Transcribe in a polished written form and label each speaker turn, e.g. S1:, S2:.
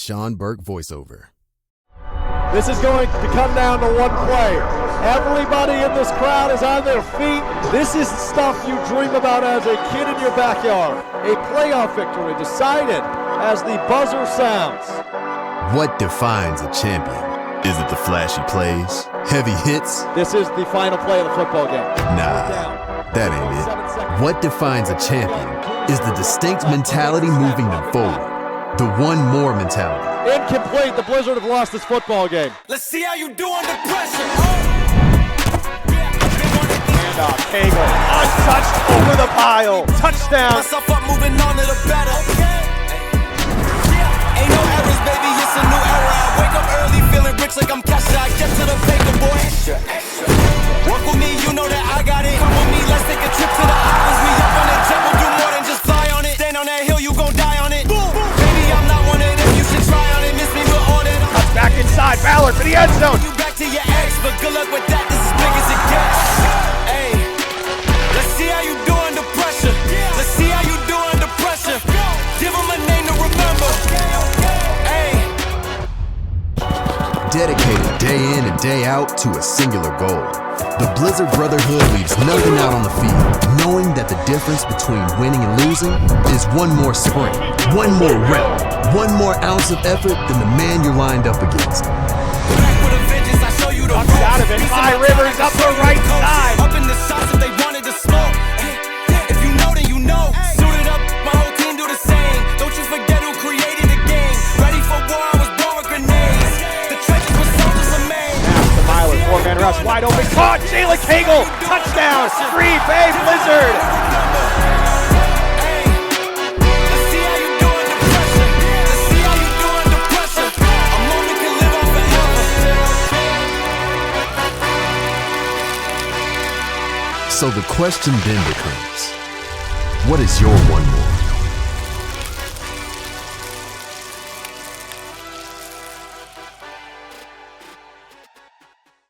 S1: Sean Burke voiceover.
S2: This is going to come down to one play. Everybody in this crowd is on their feet. This is stuff you dream about as a kid in your backyard. A playoff victory decided as the buzzer sounds.
S1: What defines a champion? Is it the flashy plays? Heavy hits?
S2: This is the final play of the football game.
S1: Nah, that ain't it. What defines a champion is the distinct mentality moving them forward. The one more mentality.
S2: Incomplete. The Blizzard have lost this football game.
S3: Let's see how you do under pressure.
S2: Handoff. Cagle. Untouched over the pile. Touchdown.
S3: Myself up, moving on to the better. Ain't no errors, baby. It's a new era. I wake up early, feeling rich like I'm Kesha. I get to the paper, boy. Work with me, you know that I got it. Come with me, let's take a trip to the islands. We up on the jet, we'll do more than just fly on it. Stand on that hill, you gon' die on it. Baby, I'm not one of them. You should try on it. Miss me with all that.
S2: Cuts back inside. Ballard for the end zone.
S3: You back to your ex, but good luck with that. This is big as it gets. Hey, let's see how you do under pressure. Let's see how you do under pressure. Give them a name to remember. Hey.
S1: Dedicated day in and day out to a singular goal. The Blizzard Brotherhood leaves nothing out on the field, knowing that the difference between winning and losing is one more sprint, one more rep, one more ounce of effort than the man you're lined up against.
S3: Back with a vengeance, I show you the
S2: Comes out of it. High Rivers up the right side.
S3: Up in the shots if they wanted to smoke. If you know, then you know. Suited up, my whole team do the same. Don't you forget who created the game. Ready for war, I was born with grenades. The trenches were soldiers of Maine.
S2: Pass to Myler. Four-man rush. Wide open. Caught. Jalen Cagle. Touchdown. Green Bay Blizzard.
S3: Hey, let's see how you do under pressure. Let's see how you do under pressure. A moment can live on forever.
S1: So the question then becomes, what is your one more?